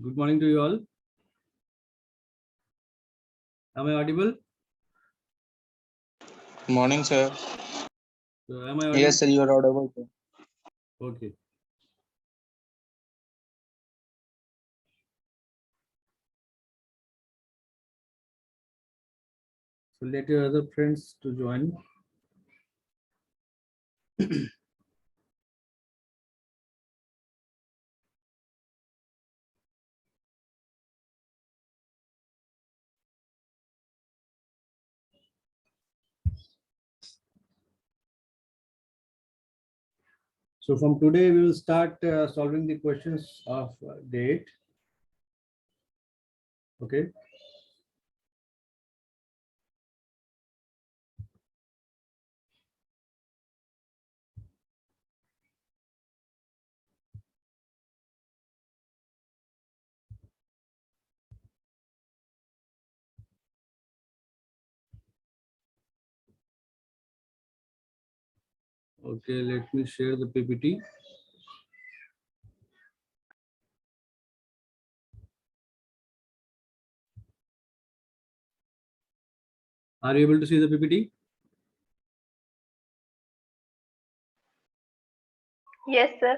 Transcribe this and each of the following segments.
Good morning to you all. Am I audible? Morning, sir. So am I audible? Yes, sir, you are audible, sir. Okay. So let your other friends to join. So from today we will start solving the questions of date. Okay. Okay, let me share the PPT. Are you able to see the PPT? Yes, sir.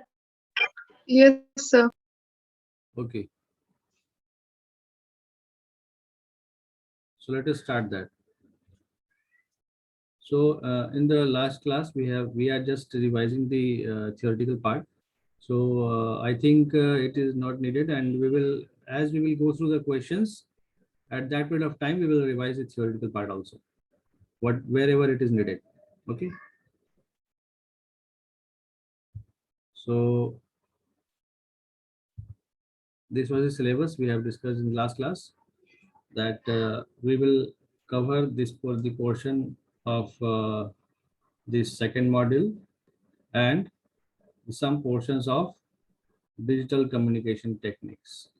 Yes, sir. Okay. So let us start that. So in the last class we are just revising the theoretical part. So I think it is not needed, and as we will go through the questions at that period of time, we will revise the theoretical part also, wherever it is needed. Okay. So this was the syllabus we have discussed in last class, that we will cover this for the portion of this second module and some portions of digital communication techniques.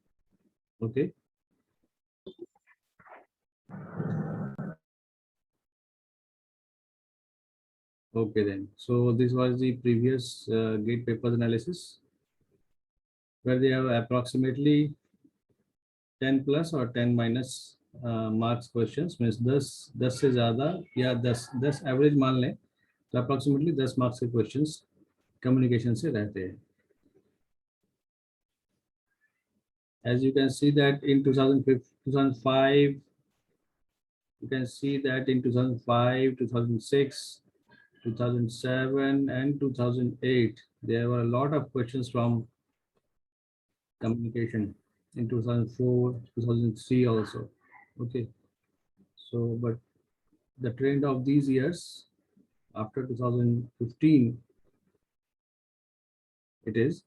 Okay. Okay then. So this was the previous gate papers analysis, where they have approximately 10 plus or 10 minus marks questions, means 10 से ज़्यादा या 10 average मान लें तो approximately 10 marks के questions communication से रहते हैं. As you can see that in 2005, you can see that in 2005, 2006, 2007 and 2008, there were a lot of questions from communication. In 2004, 2003 also. Okay. So, but the trend of these years, after 2015, it is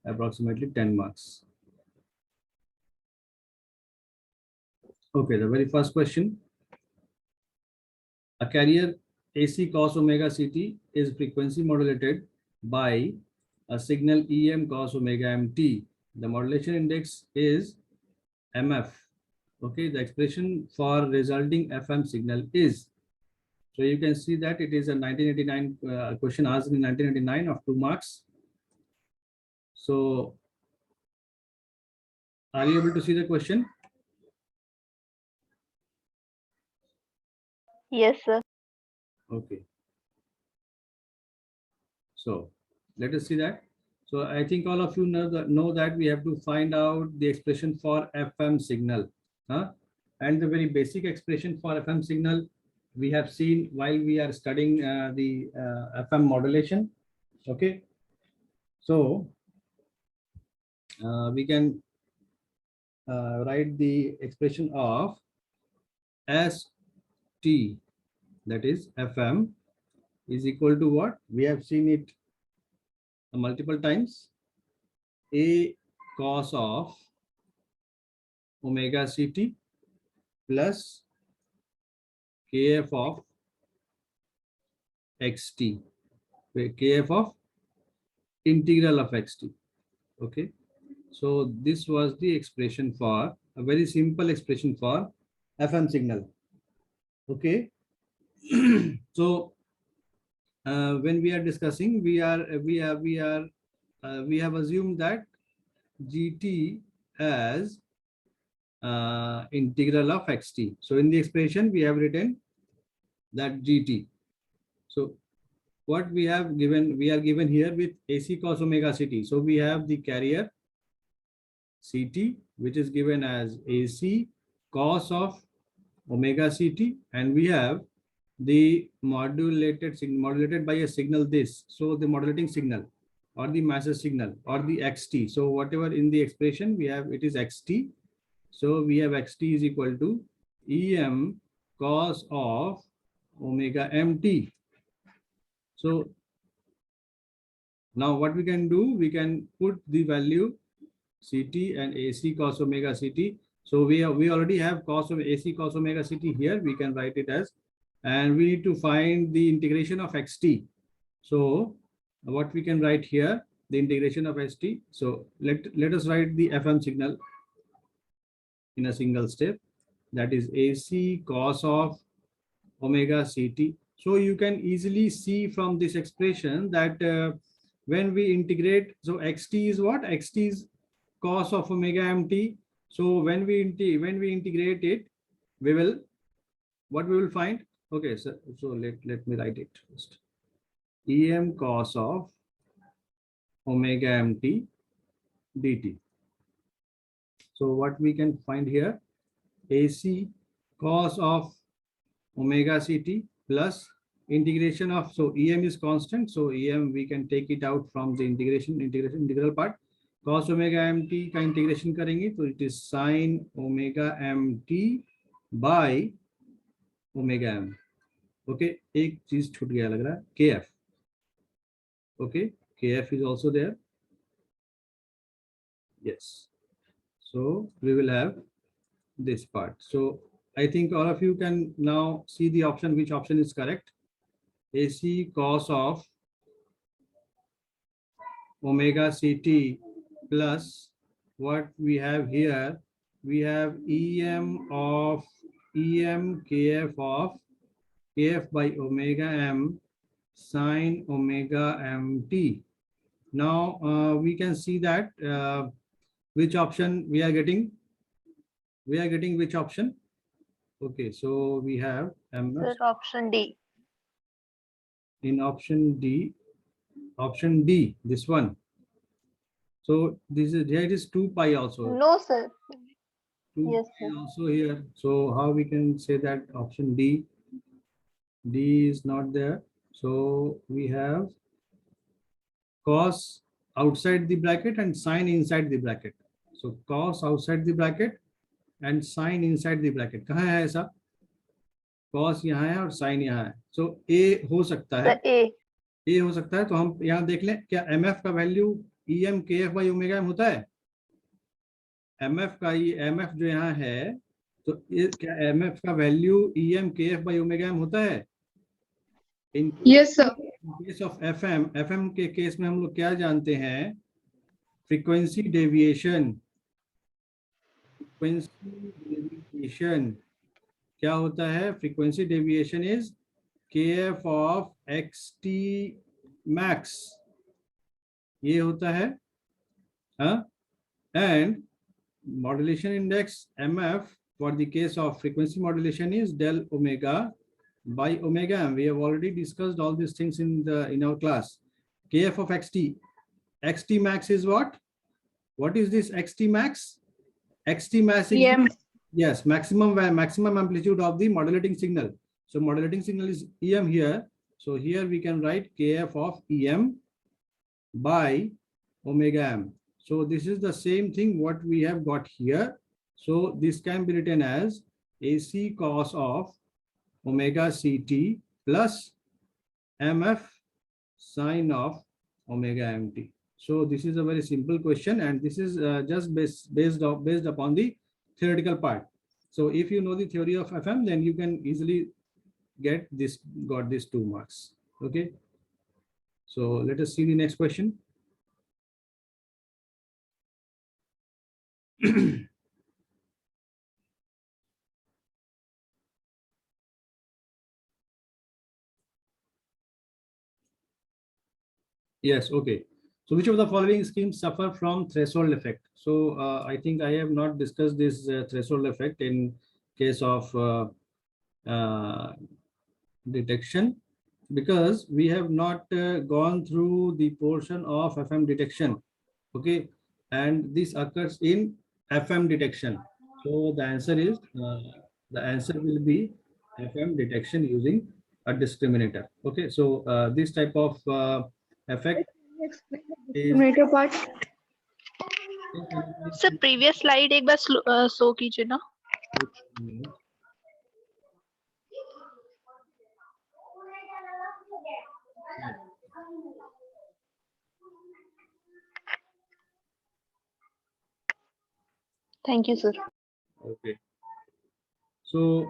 approximately 10 marks. Okay, the very first question. A carrier AC cos omega CT is frequency modulated by a signal EM cos omega MT. The modulation index is MF. Okay, the expression for resulting FM signal is. So you can see that it is a 1989 question asked in 1989 of 2 marks. So are you able to see the question? Yes, sir. Okay. So let us see that. So I think all of you know that we have to find out the expression for FM signal. Huh? And the very basic expression for FM signal we have seen while we are studying the FM modulation. Okay. So we can write the expression of ST, that is FM, is equal to what? We have seen it multiple times. A cos of omega CT plus kf of xt, kf of integral of xt. Okay, so this was the expression for a very simple expression for FM signal. Okay. So when we are discussing, we have assumed that GT as integral of xt. So in the expression we have written that gt. So what we have given, we are given here with AC cos omega ct. So we have the carrier ct, which is given as AC cos of omega ct, and we have the modulated by a signal this. So the modulating signal or the master signal or the xt. So whatever in the expression we have, it is xt. So we have xt is equal to em cos of omega mt. So now what we can do, we can put the value ct and AC cos omega ct. So we already have cos of AC cos omega ct here. We can write it as, and we need to find the integration of xt. So what we can write here, the integration of st. So let us write the FM signal in a single step. That is AC cos of omega ct. So you can easily see from this expression that when we integrate, so xt is what? Xt is cos of omega mt. So when we integrate it, we will, what we will find? Okay, so let me write it first. Em cos of omega mt dt. So what we can find here, AC cos of omega ct plus integration of, so em is constant, so em we can take it out from the integral part. Cos omega mt का integration करेंगे तो it is sin omega mt by omega m. Okay, एक चीज छूट गया लग रहा है, kf. Okay, kf is also there. Yes, so we will have this part. So I think all of you can now see the option, which option is correct. AC cos of omega ct plus what we have here, we have em kf of kf by omega m sin omega mt. Now we can see that which option we are getting. We are getting which option? Okay, so we have Sir, option D. in option D, this one. So this is, here it is 2 pi also. No, sir. 2 Yes, pi sir. also here. So how we can say that option D is not there. So we have cos outside the bracket and sin inside the bracket. So cos outside the bracket and sin inside the bracket. कहाँ है ऐसा? Cos यहाँ है और sin यहाँ है. So A हो सकता है. Sir, A. A हो सकता है. तो हम यहाँ देख लें क्या MF का value EM KF by omega m होता है. MF का ये MF जो यहाँ है, तो क्या MF का value EM KF by omega m होता है? Yes, sir. In case of FM के केस में हम लोग क्या जानते हैं? Frequency deviation. क्या होता है? Frequency deviation is KF of XT max. ये होता है, हाँ? And modulation index MF for the case of frequency modulation is del omega by omega m. We have already discussed all these things in our class. KF of XT max is what? What is this XT max? XT max is EM. yes, maximum amplitude of the modulating signal. So modulating signal is EM here. So here we can write KF of EM by omega m. So this is the same thing what we have got here. So this can be written as AC cos of omega CT plus MF sin of omega MT. So this is a very simple question, and this is just based upon the theoretical part. So if you know the theory of FM, then you can easily got these 2 marks. Okay. So let us see the next question. Yes, okay. So which of the following schemes suffer from threshold effect? So I think I have not discussed this threshold effect in case of detection, because we have not gone through the portion of FM detection. Okay, and this occurs in FM detection. So the answer will be FM detection using a discriminator. Okay, so this type of effect Explain the is discriminator part. Sir previous slide एक बार show कीजिए ना. Thank you, sir. Okay. So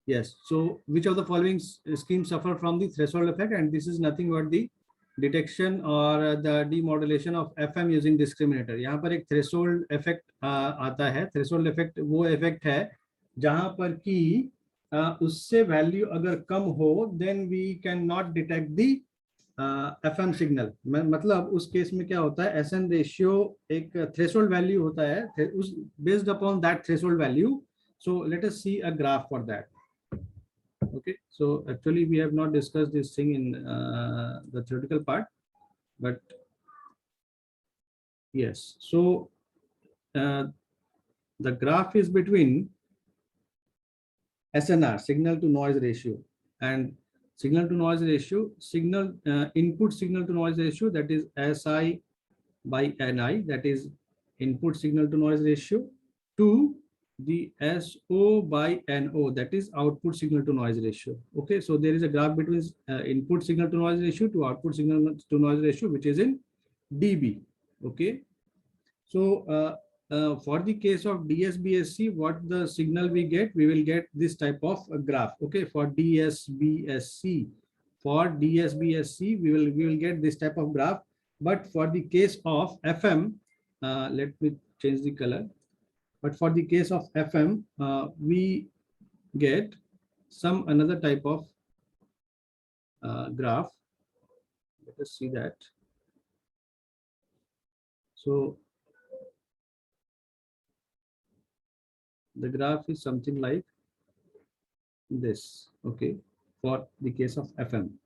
yes. So which of the following schemes suffer from the threshold effect? And this is nothing but the detection or the demodulation of FM using discriminator. यहाँ पर एक threshold effect आता है. Threshold effect वो effect है जहाँ पर कि उससे value अगर कम हो, then we cannot detect the FM signal. मतलब उस केस में क्या होता है, SN ratio एक threshold value होता है, उस based upon that threshold value. So let us see a graph for that. Okay, so actually we have not discussed this thing in the theoretical part, but yes. So the graph is between SNR, signal to noise ratio, and signal to noise ratio, input signal to noise ratio, that is SI by NI, that is input signal to noise ratio, to the SO by NO, that is output signal to noise ratio. Okay, so there is a graph between input signal to noise ratio to output signal to noise ratio, which is in dB. Okay, so for the case of DSBSC, what the signal we get, we will get this type of a graph. Okay, for DSBSC, we will get this type of graph. But for the case of FM, let me change the color. But for the case of FM, we get some another type of graph. Let us see that. So the graph is something like this. Okay, for the case of FM.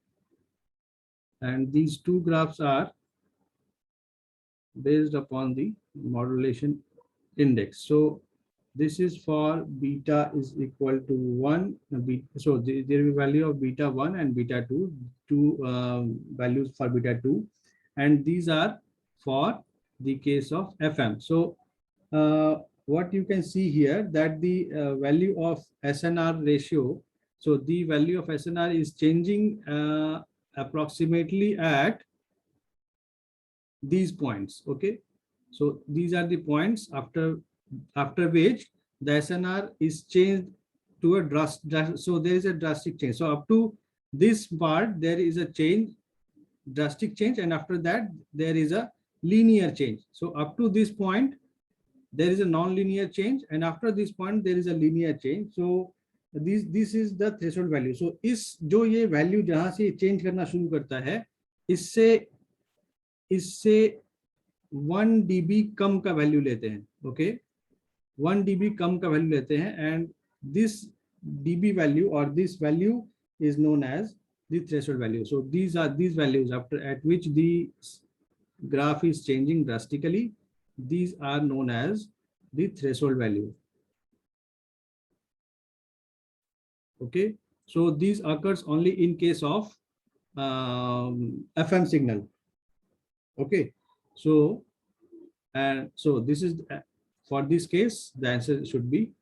And these two graphs are based upon the modulation index. So this is for beta is equal to 1. So there will be value of beta 1 and beta 2, two values for beta 2, and these are for the case of FM. So what you can see here, that the value of SNR ratio, so the value of SNR is changing approximately at these points. Okay, so these are the points after which the SNR is changed to a drastic, so there is a drastic change. So up to this part there is a change, drastic change, and after that there is a linear change. So up to this point there is a non-linear change, and after this point there is a linear change. So this is the threshold value. So इस जो ये value जहाँ से change करना शुरू करता है, इससे 1 dB कम का वैल्यू लेते हैं. ओके, 1 dB कम का वैल्यू लेते हैं, एंड दिस dB वैल्यू और this value is known as the threshold value. So these are these values after at which the graph is changing drastically. These are known as the threshold value. Okay, so these occurs only in case of FM signal. Okay, so and so this is for this case the answer should be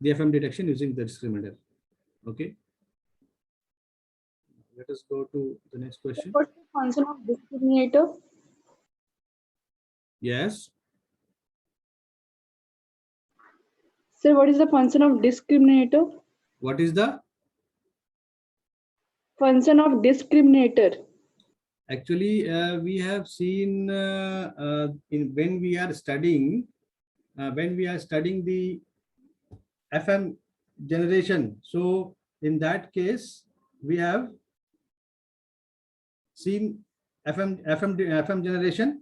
the FM detection using the discriminator. Okay, let us go to the next question. What's the function of discriminator? Yes, Sir, what is the function of discriminator? what is the Function of discriminator. actually we have seen when we are studying the FM generation. So in that case we have seen FM generation.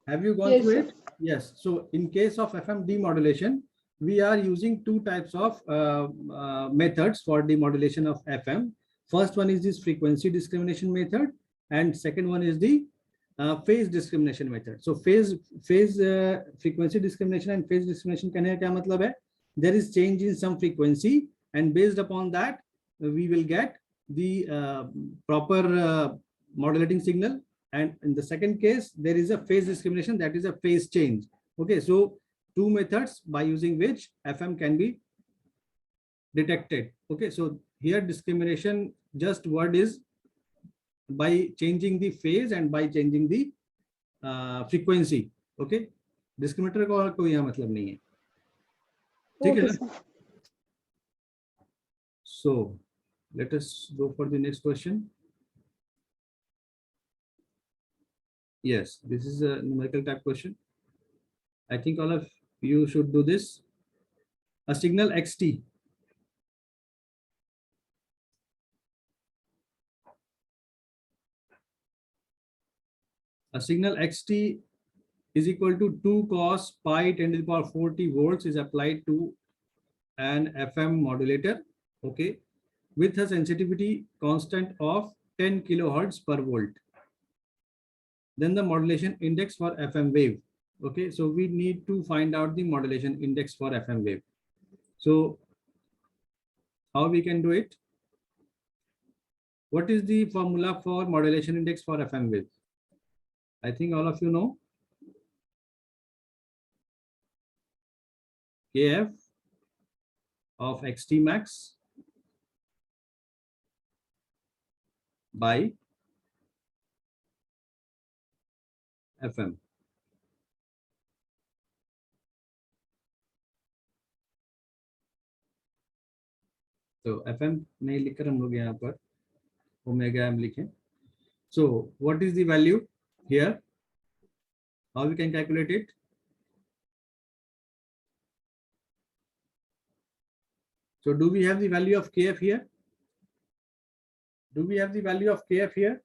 Have you gone Yes, through sir. it? Yes. So in case of FM demodulation, we are using two types of methods for demodulation of FM. First one is this frequency discrimination method, and second one is the phase discrimination method. So phase frequency discrimination and phase discrimination कहने का क्या मतलब है? There is change in some frequency, and based upon that, we will get the proper modulating signal. And in the second case, there is a phase discrimination, that is a phase change. Okay, so two methods by using which FM can be detected. Okay, so here discrimination, just word is by changing the phase and by changing the frequency. Okay, discriminator का कोई यहाँ मतलब नहीं है. ठीक है Okay, ना? sir. So let us go for the next question. Yes, this is a numerical type question. I think all of you should do this. A signal xt is equal to 2 cos pi 10 to the power 40 volts is applied to an FM modulator, okay, with a sensitivity constant of 10 kilohertz per volt. Then the modulation index for FM wave. Okay, so we need to find out the modulation index for FM wave. So how we can do it? What is the formula for modulation index for FM wave? I think all of you know. Kf of xt max by FM. So FM नहीं लिखकर हम लोग यहाँ पर omega m लिखें. So what is the value here? How we can calculate it? So do we have the value of Kf here? Do we have the value of Kf here?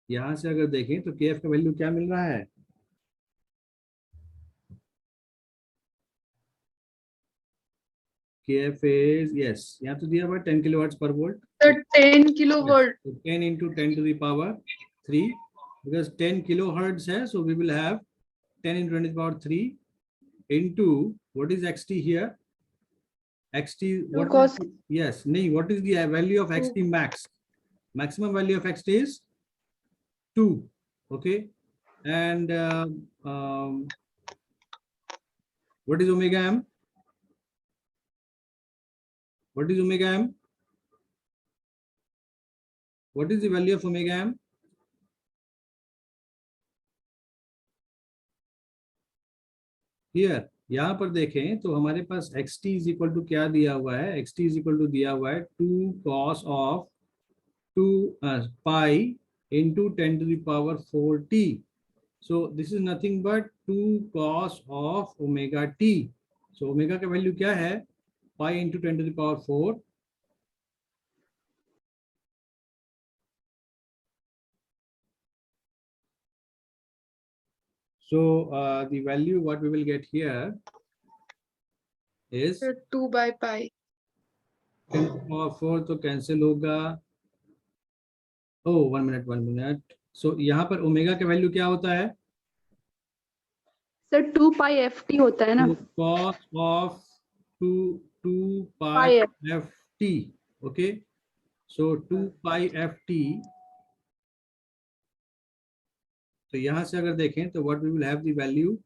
यहाँ से अगर देखें तो Kf का value क्या मिल रहा है? Kf is, yes, यहाँ तो दिया हुआ 10 kilowatts per volt. Sir, 10 kilovolt. So 10 into 10 to the power 3, because 10 kilohertz है, so we will have 10 into 10 to the power 3 into, what is xt here? Xt, what Cos. yes, no, what is the value of xt max? Maximum value of xt is 2, okay, and what is omega m? What is omega m? What is the value of omega m? Here, यहाँ पर देखें तो हमारे पास xt is equal to क्या दिया हुआ है? xt is equal to दिया हुआ है 2 cos of 2 pi into 10 to the power 4t. So this is nothing but 2 cos of omega t. So omega का वैल्यू क्या है? Pi into 10 to the power 4. So the value what we will get here is Sir, 2 by pi. 10 to the power 4 तो cancel होगा. Oh, 1 minute. So यहाँ पर omega का value क्या होता है? Sir, 2 pi ft होता है ना? Cos of 2 pi Pi ft. Okay, so 2 pi ft. तो यहाँ से अगर देखें तो what we will have the value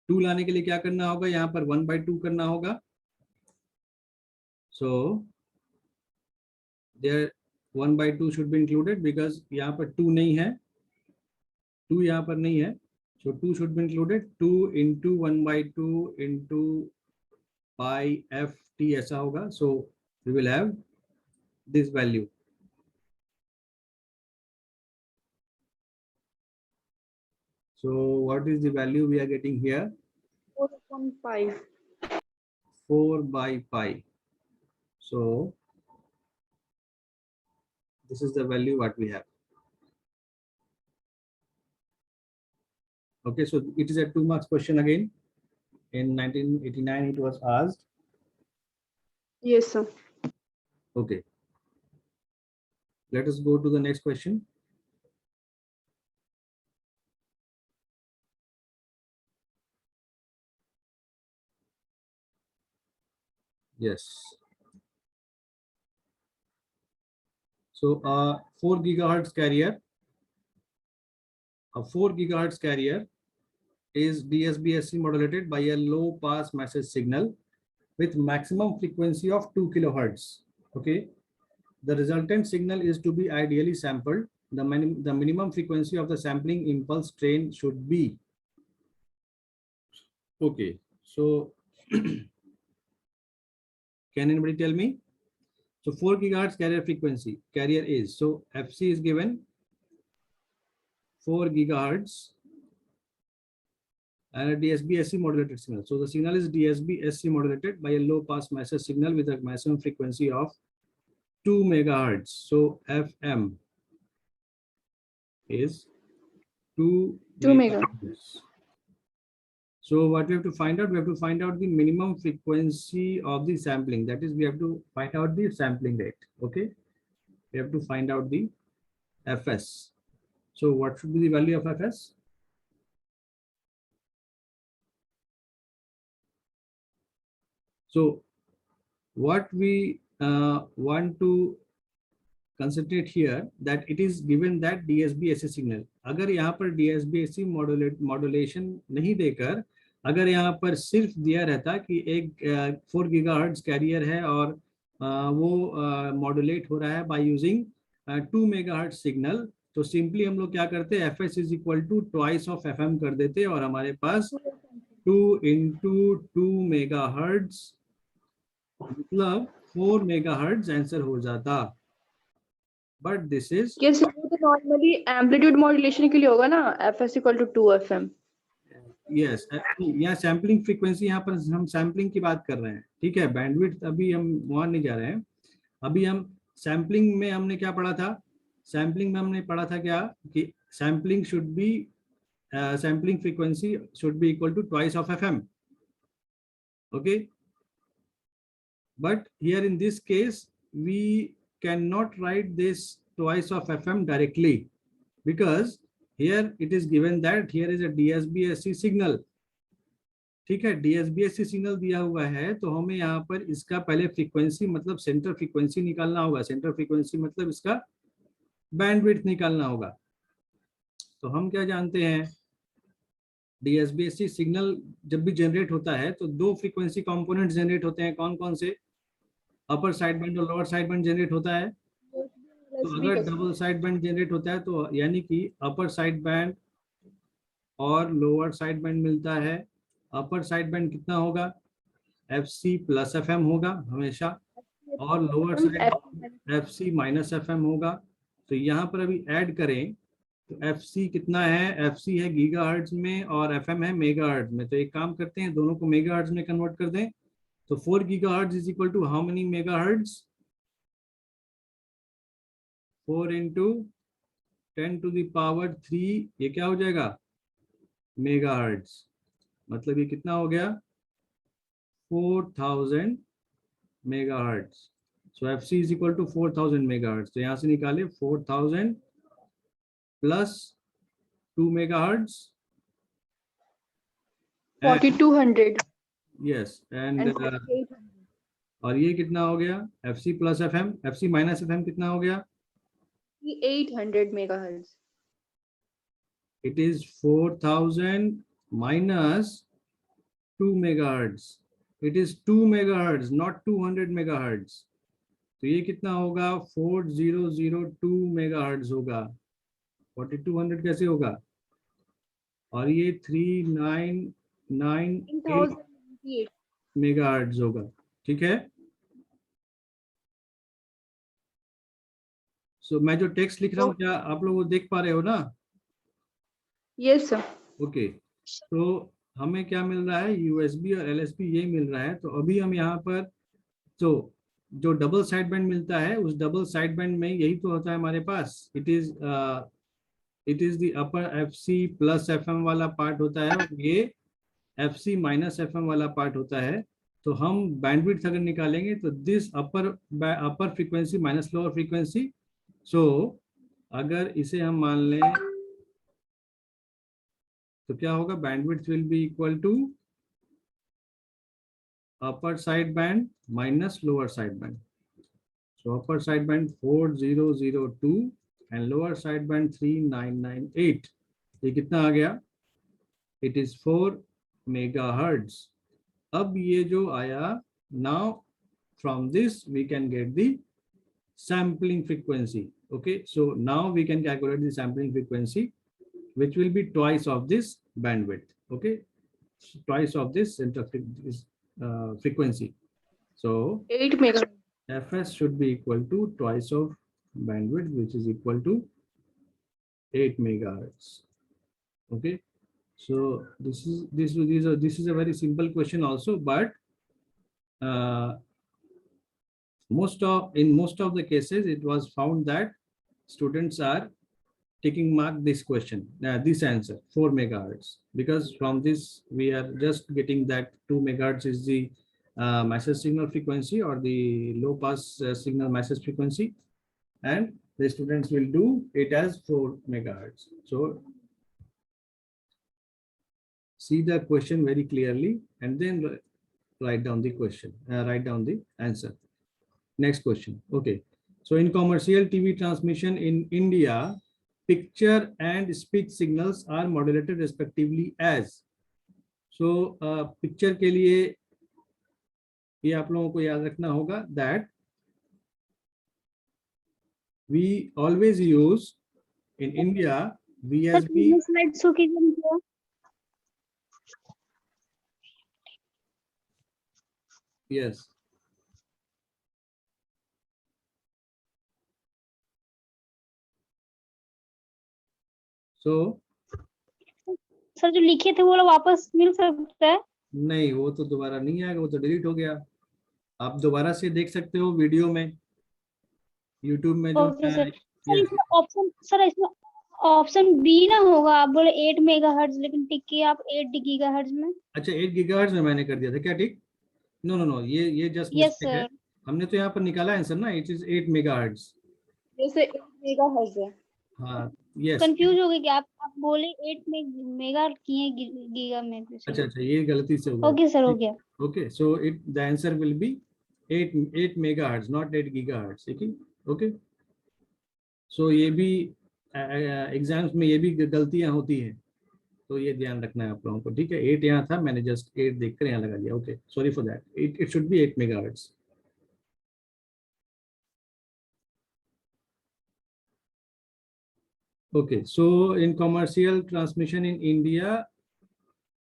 2 लाने के लिए क्या करना होगा? यहाँ पर 1/2 करना होगा. So there 1/2 should be included because यहाँ पर 2 नहीं है, 2 यहाँ पर नहीं है, so 2 should be included. 2 into 1/2 into pi ft ऐसा होगा. So we will have this value. So what is the value we are getting here? 4/5. 4 by pi. So this is the value what we have. Okay, so it is a 2 marks question again. In 1989 it was asked. Yes, sir. Okay, let us go to the next question. Yes. So 4 gigahertz carrier, a 4 gigahertz carrier is DSB-SC modulated by a low pass message signal with maximum frequency of 2 kilohertz. Okay, the resultant signal is to be ideally sampled. The minimum frequency of the sampling impulse train should be. Okay, so can anybody tell me? So 4 gigahertz carrier frequency, carrier is, so FC is given 4 gigahertz and a DSB-SC modulated signal. So the signal is DSB-SC modulated by a low pass message signal with a maximum frequency of 2 megahertz. So FM is 2 megahertz. So what we have to find out? We have to find out the minimum frequency of the sampling. That is, we have to find out the sampling rate. Okay, we have to find out the FS. So what should be the value of FS? So what we want to concentrate here, that it is given that DSB-SC signal. अगर यहाँ पर DSB-SC modulation नहीं देकर, अगर यहाँ पर सिर्फ दिया रहता कि एक 4 गीगाहर्ट्ज कैरियर है और वो मॉड्यूलेट हो रहा है बाय यूजिंग 2 मेगाहर्ट्ज सिग्नल, तो सिंपली हम लोग क्या करते, FS is equal to twice of FM कर देते और हमारे पास 2 into 2 मेगाहर्ट्ज मतलब 4 मेगाहर्ट्ज आंसर हो जाता. But this is yes, sir, वो तो नॉर्मली एम्पलीट्यूड मॉड्यूलेशन के लिए होगा ना, FS = 2 FM. यस, यहाँ सैम्पलिंग फ्रीक्वेंसी, यहाँ पर हम सैम्पलिंग की बात कर रहे हैं. ठीक है, बैंडविड्थ अभी हम वहां नहीं जा रहे हैं. अभी हम सैम्पलिंग में हमने क्या पढ़ा था? सैम्पलिंग में हमने पढ़ा था क्या कि sampling should be sampling frequency should be equal to twice of FM. Okay, but here in this case we cannot write this twice of FM directly, because here it is given that here is a DSB-SC signal. ठीक है, DSB-SC signal दिया हुआ है, तो हमें यहाँ पर इसका पहले फ्रीक्वेंसी मतलब सेंटर फ्रीक्वेंसी निकालना होगा. सेंटर फ्रीक्वेंसी मतलब इसका बैंडविड्थ निकालना होगा. तो हम क्या जानते हैं, DSB-SC सिग्नल जब भी जनरेट होता है तो 2 फ्रीक्वेंसी कंपोनेंट जनरेट होते हैं. कौन कौन से? अपर साइड बैंड और लोअर साइड बैंड जनरेट होता है. तो अगर डबल साइड बैंड जनरेट होता है तो यानी कि अपर साइड बैंड और लोअर साइड बैंड मिलता है. अपर साइड बैंड कितना होगा? FC प्लस FM होगा हमेशा, और lower side FC minus FM होगा. तो यहाँ पर अभी ऐड करें तो FC कितना है? FC है गीगाहर्ट्ज में और FM है मेगाहर्ट्ज में. तो एक काम करते हैं, दोनों को मेगाहर्ट्ज में कन्वर्ट कर दें. तो 4 gigahertz is equal to how many megahertz? 4 into 10 to the power 3, ये क्या हो जाएगा? मेगाहर्ट्ज. मतलब ये कितना हो गया? 4000 megahertz. So FC is equal to 4000 megahertz. तो यहाँ से निकाले 4000 plus 2 megahertz 4200. यस, एंड और ये कितना हो गया? FC plus FM. FC minus FM कितना हो गया? 800 megahertz. It is 4000 minus 2 megahertz. It is 2 megahertz, not 200 megahertz. तो ये कितना होगा? 4002 megahertz होगा. 4200 कैसे होगा? और ये 3998 मेगाहर्ट्ज होगा. ठीक है, सो मैं जो टेक्स्ट लिख रहा हूँ क्या आप लोग वो देख पा रहे हो ना? Yes, sir. ओके, तो हमें क्या मिल रहा है, यूएसबी और एलएसबी ये मिल रहा है। तो अभी हम यहाँ पर तो जो डबल साइड बैंड मिलता है, उस डबल साइड बैंड में यही तो होता है हमारे पास। It is the upper F C plus F M वाला पार्ट होता है, और ये F C minus F M वाला पार्ट होता है। तो हम बैंडविड्थ अगर निकालेंगे तो this upper frequency minus lower frequency. So अगर इसे हम मान लें तो क्या होगा, bandwidth will be equal to upper side band minus lower side band. So upper side band 4002 and lower side band 3998. ये कितना आ गया? It is 4 megahertz. अब ये जो आया, now from this we can get the sampling frequency. Okay, so now we can calculate the sampling frequency, which will be twice of this bandwidth. Okay, twice of this frequency. So 8 mega. fs should be equal to twice of bandwidth, which is equal to 8 megahertz. Okay, so this is a very simple question also, but in most of the cases it was found that students are taking mark this question, this answer 4 megahertz, because from this we are just getting that 2 megahertz is the message signal frequency or the low pass signal message frequency, and the students will do it as 4 megahertz. So see the question very clearly and then write down the question, write down the answer. Next question. Okay, so in commercial TV transmission in India, picture and speech signals are modulated respectively as. So picture के लिए ये आप लोगों को याद रखना होगा that we always use in India VSB. Yes. So sir जो लिखे थे वो वाला वापस मिल सकता है? नहीं, वो तो दोबारा नहीं आएगा, वो तो डिलीट हो गया। आप दोबारा से देख सकते हो वीडियो में, यूट्यूब में जो ओके सर। सर इसमें ऑप्शन बी ना होगा, आप बोले 8 मेगाहर्ट्ज लेकिन टिक किए आप 8 गीगाहर्ट्ज में। अच्छा 8 गीगाहर्ट्ज में मैंने कर दिया था क्या टिक? नो नो नो, ये जस्ट यस मिस्टेक है। सर। हमने तो यहाँ पर निकाला आंसर ना, इट इज 8 मेगाहर्ट्ज। जैसे 8 मेगाहर्ट्ज है। हाँ यस, कंफ्यूज हो गए कि आप बोले 8 मेगा किए गीगा में। अच्छा अच्छा, ये गलती से हो गया। ओके सर, हो गया। Okay, so it the answer will be 8 megahertz, not 8 gigahertz. ठीक है, ओके। सो ये भी एग्जाम्स में ये भी गलतियां होती हैं, तो ये ध्यान रखना है आप लोगों को। ठीक है, 8 यहाँ था, मैंने जस्ट 8 देखकर यहाँ लगा दिया। Okay, sorry for that, it should B 8 megahertz. Okay, so in commercial transmission in India,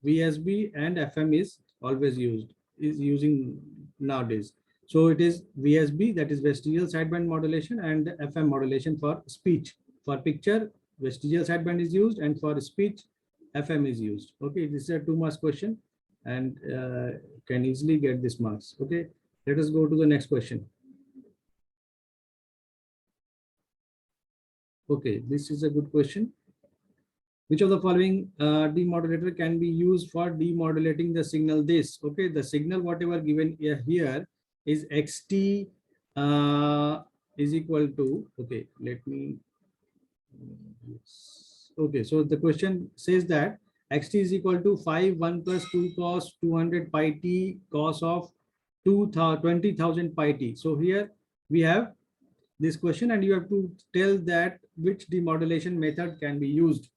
VSB and FM is always using nowadays. So it is VSB, that is vestigial sideband modulation, and FM modulation for speech. For picture, vestigial sideband is used, and for speech, FM is used. Okay, this is a 2 marks question, and can easily get this marks. Okay, let us go to the next question. Okay, this is a good question. Which of the following demodulator can be used for demodulating the signal this? Okay, the signal whatever given here is xt is equal to, okay, let me, okay, so the question says that xt is equal to 5 1 plus 2 cos 200 pi t cos of 20,000 pi t. So here we have this question, and you have to tell that which demodulation method can be used.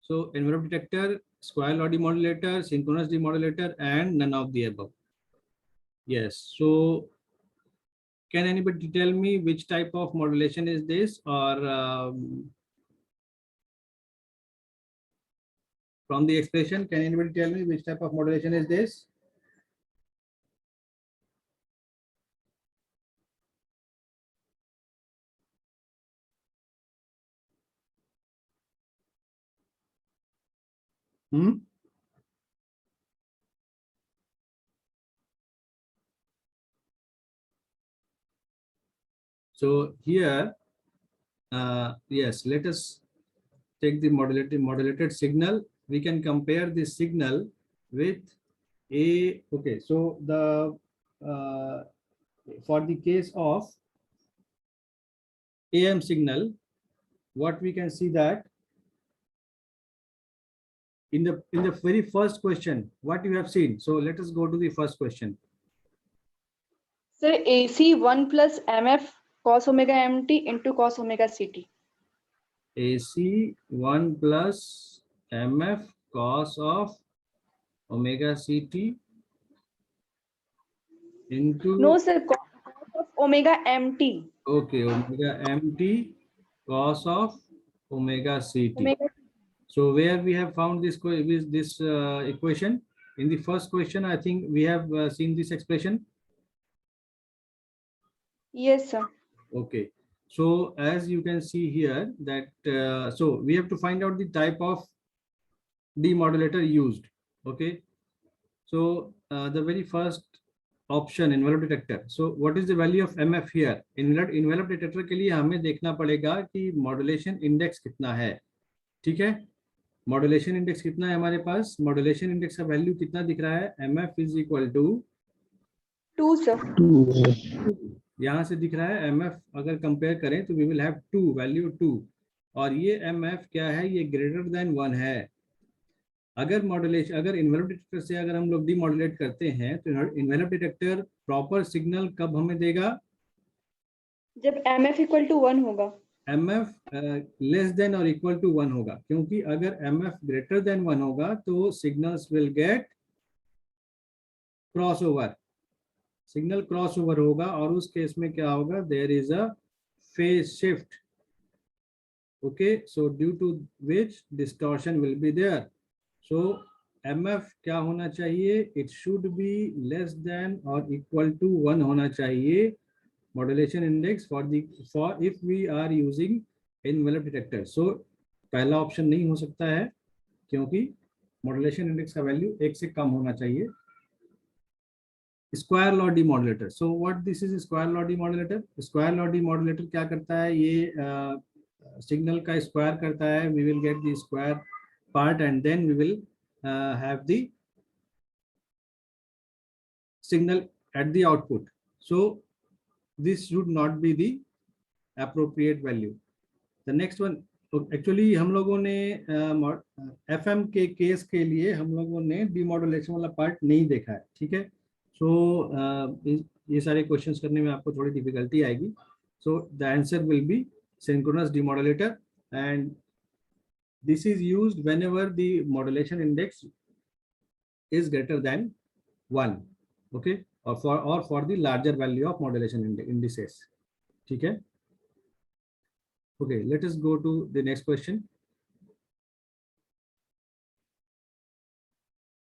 So envelope detector, square law demodulator, synchronous demodulator, and none of the above. Yes, so can anybody tell me which type of modulation is this, or from the expression, can anybody tell me which type of modulation is this? So here, yes, let us take the modulated signal. We can compare this signal with a, okay, so the for the case of AM signal, what we can see that in the very first question, what you have seen. So let us go to the first question. Sir, AC 1 plus MF cos omega MT into cos omega CT. AC 1 plus MF cos of omega CT into, No, sir, cos of omega MT. okay, omega MT cos of omega CT. Omega. So where we have found this equation? In the first question, I think we have seen this expression. Yes, sir. Okay. So as you can see here that, so we have to find out the type of demodulator used. Okay. So the very first option, envelope detector. So what is the value of MF here? Envelope detector के लिए हमें देखना पड़ेगा कि modulation index कितना है. ठीक है. मॉड्यूलेशन इंडेक्स कितना है हमारे पास? मॉड्यूलेशन इंडेक्स का वैल्यू कितना दिख रहा है? MF is equal to 2, sir. यहाँ से दिख रहा है MF, अगर कंपेयर करें तो वी विल हैव 2, वैल्यू 2, और ये MF क्या है? ये ग्रेटर देन 1 है. अगर मॉड्यूलेशन, अगर इन्वेलप डिटेक्टर से अगर हम लोग डीमॉड्यूलेट करते हैं तो इन्वेलप डिटेक्टर प्रॉपर सिग्नल कब हमें देगा? जब MF इक्वल टू 1 होगा. MF लेस देन और इक्वल टू 1 होगा, क्योंकि अगर MF ग्रेटर देन 1 होगा तो signals will get cross over, signal cross over होगा, और उस केस में क्या होगा? There is a phase shift. Okay, so due to which distortion will be there. So MF क्या होना चाहिए? It should be less than और इक्वल टू 1 होना चाहिए modulation index for if we are using envelope detector. So पहला option नहीं हो सकता है, क्योंकि modulation index का वैल्यू 1 से कम होना चाहिए. Square law demodulator. So what this is square law demodulator? Square law demodulator क्या करता है? ये सिग्नल का स्क्वायर करता है. We will get the square part and then we will have the signal at the output. So this should not be the appropriate value. The next one, actually हम लोगों ने FM के case के लिए हम लोगों ने डीमॉड्यूलेशन वाला पार्ट नहीं देखा है. ठीक है. सो ये सारे क्वेश्चंस करने में आपको थोड़ी डिफिकल्टी आएगी. So the answer will be synchronous demodulator, and this is used whenever the modulation index is greater than 1. Okay, or for the larger value of modulation indices. ठीक है. Okay, let us go to the next question.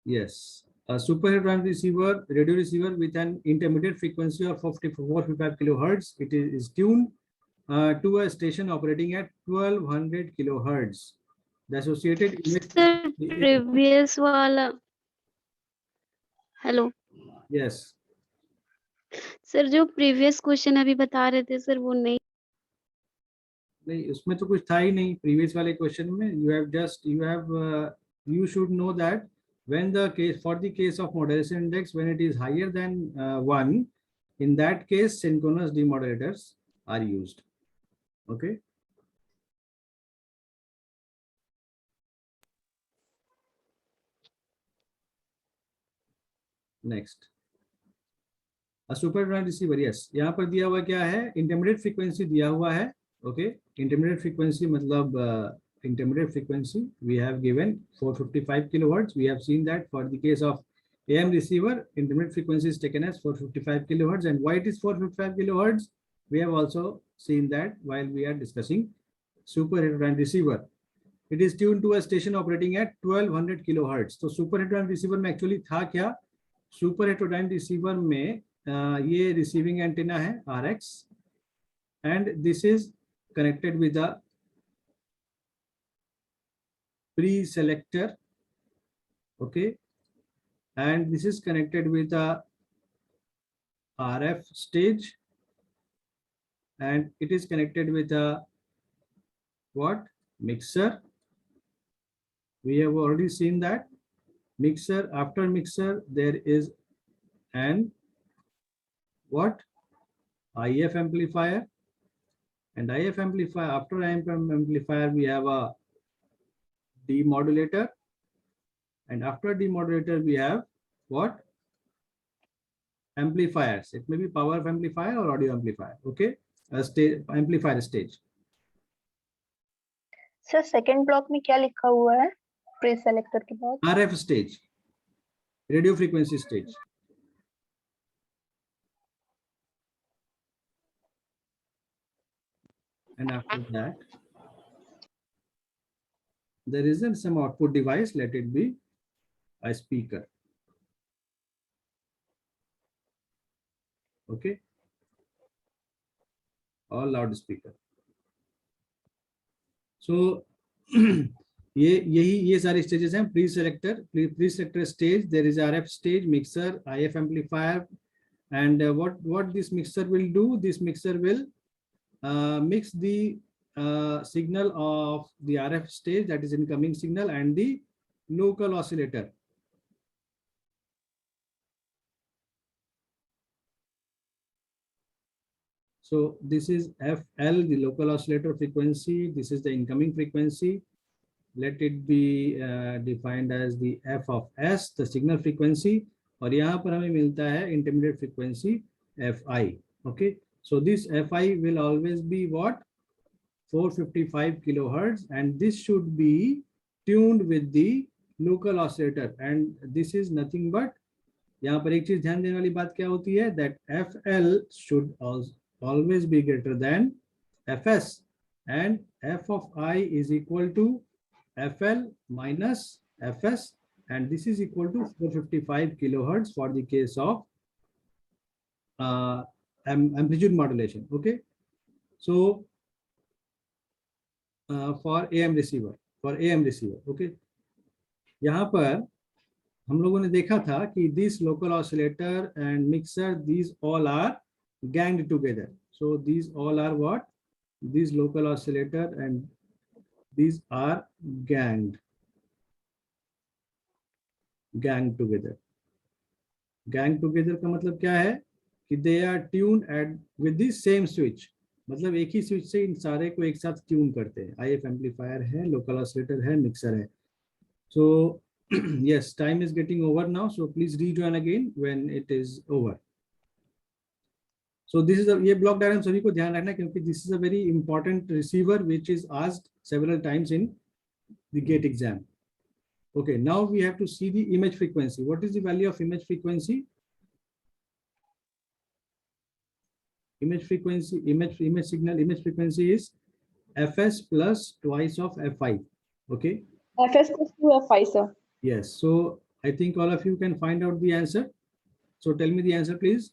Yes, a super heterodyne receiver, radio receiver with an intermediate frequency of 455 kilohertz. It is tuned to a station operating at 1200 kilohertz. The associated image. previous वाला. Hello. Yes. Sir जो previous question अभी बता रहे थे sir, वो नहीं उसमें तो कुछ था ही नहीं प्रीवियस वाले क्वेश्चन में. You should know that when the case, for the case of modulation index, when it is higher than 1, in that case synchronous demodulators are used. Okay. Next, a super heterodyne receiver. Yes, यहाँ पर दिया हुआ क्या है? Intermediate frequency दिया हुआ है. Okay, intermediate frequency मतलब intermediate frequency we have given 455 kilohertz. We have seen that for the case of AM receiver, intermediate frequency is taken as 455 kilohertz. And why it is 455 kilohertz? We have also seen that while we are discussing super heterodyne receiver. It is tuned to a station operating at 1200 kilohertz. तो super heterodyne receiver में actually था क्या? Super heterodyne receiver में ये receiving antenna है RX, and this is connected with the pre-selector Okay, and this is connected with a RF stage, and it is connected with a what? Mixer. We have already seen that mixer. After mixer, there is an what? IF amplifier, and IF amplifier. After IF amplifier, we have a demodulator, and after demodulator, we have what? Amplifiers. It may be power amplifier or audio amplifier. Okay, a stage amplifier stage. Sir second block में क्या लिखा हुआ है pre selector के बाद? RF stage, radio frequency stage. And after that, there isn't some output device. Let it be a speaker. Okay, or loudspeaker. So ये सारे stages हैं. Pre-selector stage. There is RF stage, mixer, IF amplifier, and what this mixer will do? This mixer will mix the signal of the RF stage, that is incoming signal, and the local oscillator. So this is FL, the local oscillator frequency. This is the incoming frequency. Let it be defined as the F of S, the signal frequency. और यहाँ पर हमें मिलता है intermediate frequency FI. Okay, so this FI will always be what? 455 kilohertz, and this should be tuned with the local oscillator. And this is nothing but, यहाँ पर एक चीज ध्यान देने वाली बात क्या होती है? That FL should always be greater than Fs, and F of I is equal to FL minus Fs, and this is equal to 455 kilohertz for the case of amplitude modulation. Okay, so for AM receiver, okay, यहाँ पर हम लोगों ने देखा था कि this local oscillator and mixer, these all are ganged together. So these all are what? These local oscillator and these are ganged together. Gang together का मतलब क्या है कि they are tuned with the same switch. मतलब एक ही switch से इन सारे को एक साथ ट्यून करते हैं. IF एम्पलीफायर है, लोकल ऑसिलेटर है, मिक्सर है. So yes, time is getting over now, so please rejoin again when it is over. So this is ये ब्लॉक डायग्राम सभी को ध्यान रखना, क्योंकि this is a very important receiver which is asked several times in the GATE exam. Okay, now we have to see the image frequency. What is the value of image frequency? Image frequency is Fs plus twice of Fi. Okay. Fs plus 2 Fi, sir. Yes. So I think all of you can find out the answer. So tell me the answer, please.